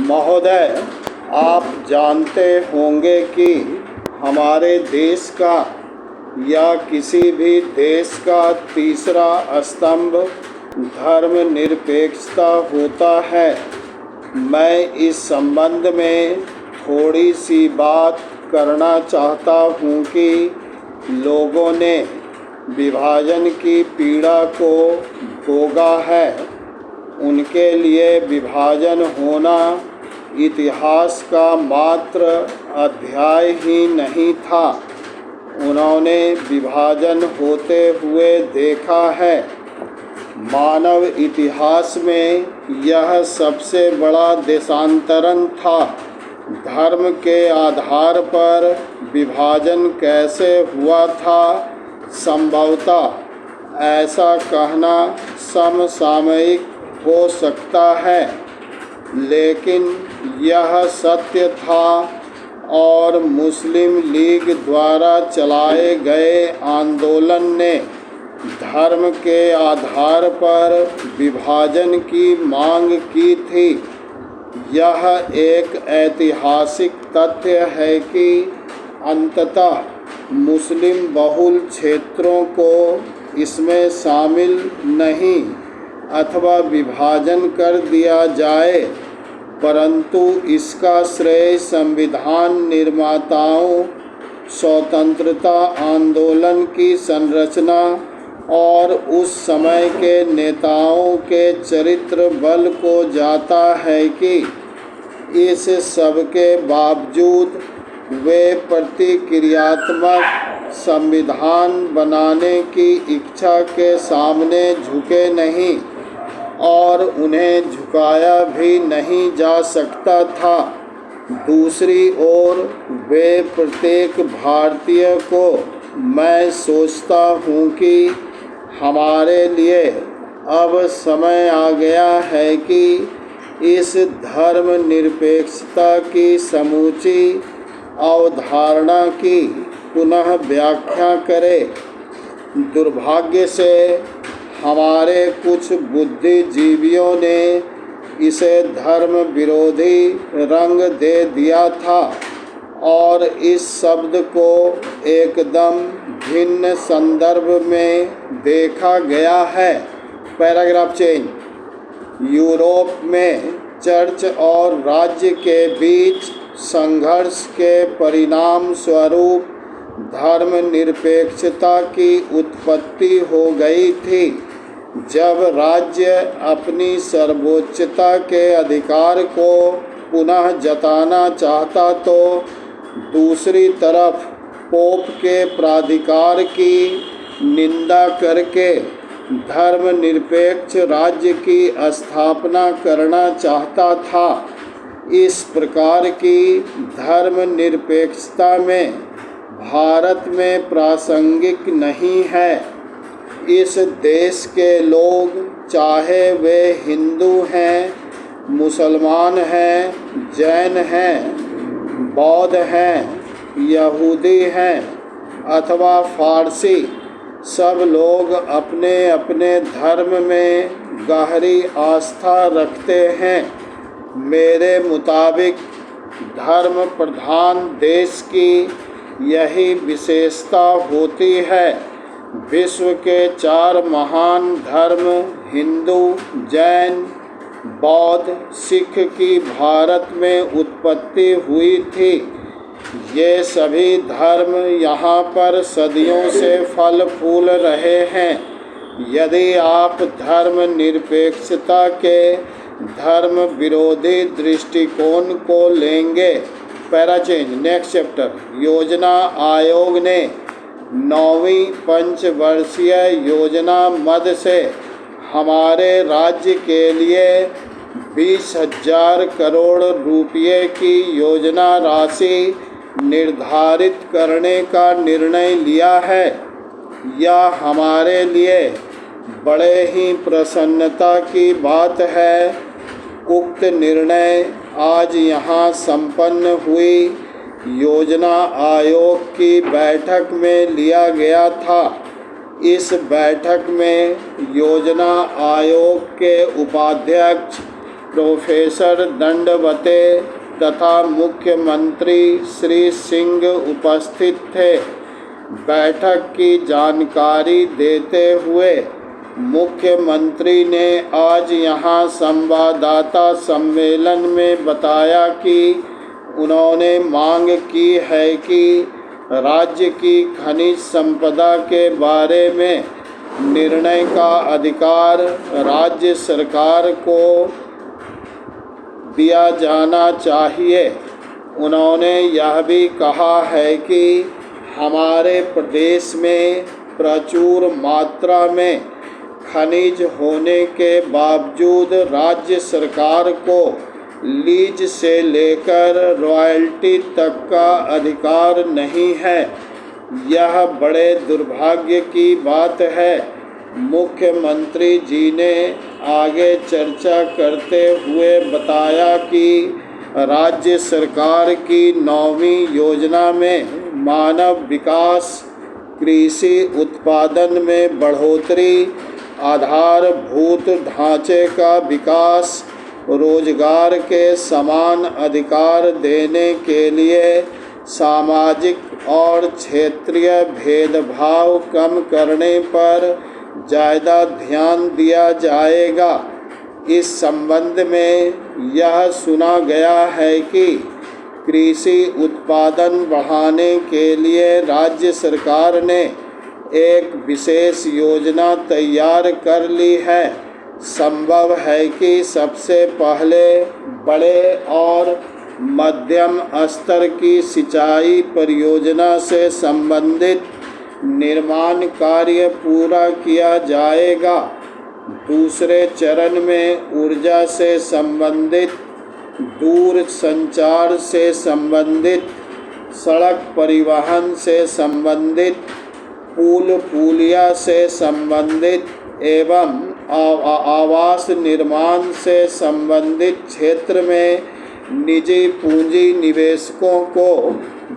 महोदय, आप जानते होंगे कि हमारे देश का या किसी भी देश का तीसरा स्तंभ धर्मनिरपेक्षता होता है। मैं इस संबंध में थोड़ी सी बात करना चाहता हूँ कि लोगों ने विभाजन की पीड़ा को भोगा है। उनके लिए विभाजन होना इतिहास का मात्र अध्याय ही नहीं था, उन्होंने विभाजन होते हुए देखा है। मानव इतिहास में यह सबसे बड़ा देशांतरण था। धर्म के आधार पर विभाजन कैसे हुआ था, संभवतः ऐसा कहना समसामयिक हो सकता है, लेकिन यह सत्य था और मुस्लिम लीग द्वारा चलाए गए आंदोलन ने धर्म के आधार पर विभाजन की मांग की थी। यह एक ऐतिहासिक तथ्य है कि अंततः मुस्लिम बहुल क्षेत्रों को इसमें शामिल नहीं अथवा विभाजन कर दिया जाए, परंतु इसका श्रेय संविधान निर्माताओं, स्वतंत्रता आंदोलन की संरचना और उस समय के नेताओं के चरित्र बल को जाता है कि इस सब के बावजूद वे प्रतिक्रियात्मक संविधान बनाने की इच्छा के सामने झुके नहीं और उन्हें झुकाया भी नहीं जा सकता था। दूसरी ओर वे प्रत्येक भारतीय को मैं सोचता हूँ कि हमारे लिए अब समय आ गया है कि इस धर्मनिरपेक्षता की समूची अवधारणा की पुनः व्याख्या करें। दुर्भाग्य से हमारे कुछ बुद्धिजीवियों ने इसे धर्म विरोधी रंग दे दिया था और इस शब्द को एकदम भिन्न संदर्भ में देखा गया है। Paragraph change. यूरोप में चर्च और राज्य के बीच संघर्ष के परिणाम स्वरूप धर्मनिरपेक्षता की उत्पत्ति हो गई थी। जब राज्य अपनी सर्वोच्चता के अधिकार को पुनः जताना चाहता तो दूसरी तरफ पोप के प्राधिकार की निंदा करके धर्मनिरपेक्ष राज्य की स्थापना करना चाहता था। इस प्रकार की धर्मनिरपेक्षता में भारत में प्रासंगिक नहीं है। इस देश के लोग, चाहे वे हिंदू हैं, मुसलमान हैं, जैन हैं, बौद्ध हैं, यहूदी हैं अथवा फारसी, सब लोग अपने अपने धर्म में गहरी आस्था रखते हैं। मेरे मुताबिक धर्म प्रधान देश की यही विशेषता होती है। विश्व के 4 महान धर्म हिंदू, जैन, बौद्ध, सिख की भारत में उत्पत्ति हुई थी। ये सभी धर्म यहाँ पर सदियों से फल फूल रहे हैं। यदि आप धर्मनिरपेक्षता के धर्म विरोधी दृष्टिकोण को लेंगे। Para change. Next chapter. योजना आयोग ने 9वीं पंचवर्षीय योजना मद से हमारे राज्य के लिए 20,000 करोड़ रुपये की योजना राशि निर्धारित करने का निर्णय लिया है। यह हमारे लिए बड़े ही प्रसन्नता की बात है। उक्त निर्णय आज यहाँ संपन्न हुई योजना आयोग की बैठक में लिया गया था। इस बैठक में योजना आयोग के उपाध्यक्ष प्रोफेसर दंडवते तथा मुख्यमंत्री श्री सिंह उपस्थित थे। बैठक की जानकारी देते हुए मुख्यमंत्री ने आज यहां संवाददाता सम्मेलन में बताया कि उन्होंने मांग की है कि राज्य की खनिज संपदा के बारे में निर्णय का अधिकार राज्य सरकार को दिया जाना चाहिए। उन्होंने यह भी कहा है कि हमारे प्रदेश में प्रचुर मात्रा में खनिज होने के बावजूद राज्य सरकार को लीज से लेकर रॉयल्टी तक का अधिकार नहीं है। यह बड़े दुर्भाग्य की बात है। मुख्यमंत्री जी ने आगे चर्चा करते हुए बताया कि राज्य सरकार की 9वीं योजना में मानव विकास, कृषि उत्पादन में बढ़ोतरी, आधारभूत ढांचे का विकास, रोजगार के समान अधिकार देने के लिए सामाजिक और क्षेत्रीय भेदभाव कम करने पर ज़्यादा ध्यान दिया जाएगा। इस संबंध में यह सुना गया है कि कृषि उत्पादन बढ़ाने के लिए राज्य सरकार ने एक विशेष योजना तैयार कर ली है। संभव है कि सबसे पहले बड़े और मध्यम स्तर की सिंचाई परियोजना से संबंधित निर्माण कार्य पूरा किया जाएगा। दूसरे चरण में ऊर्जा से संबंधित, दूर संचार से संबंधित, सड़क परिवहन से संबंधित, पुल पुलिया से संबंधित एवं आवास निर्माण से संबंधित क्षेत्र में निजी पूंजी निवेशकों को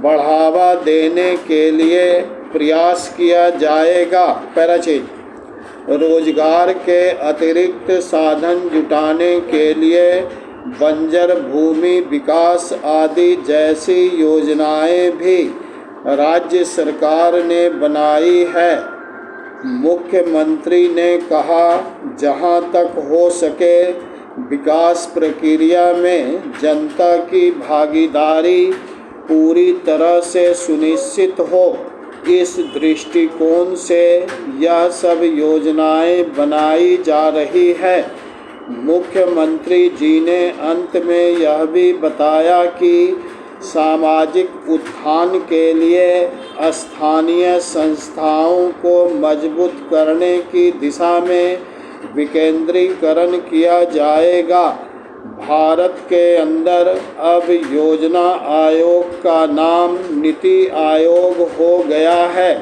बढ़ावा देने के लिए प्रयास किया जाएगा। पैराशेड रोजगार के अतिरिक्त साधन जुटाने के लिए बंजर भूमि विकास आदि जैसी योजनाएं भी राज्य सरकार ने बनाई है। मुख्यमंत्री ने कहा, जहां तक हो सके विकास प्रक्रिया में जनता की भागीदारी पूरी तरह से सुनिश्चित हो। इस दृष्टिकोण से यह सब योजनाएं बनाई जा रही है। मुख्यमंत्री जी ने अंत में यह भी बताया कि सामाजिक उत्थान के लिए स्थानीय संस्थाओं को मजबूत करने की दिशा में विकेंद्रीकरण किया जाएगा। भारत के अंदर अब योजना आयोग का नाम नीति आयोग हो गया है।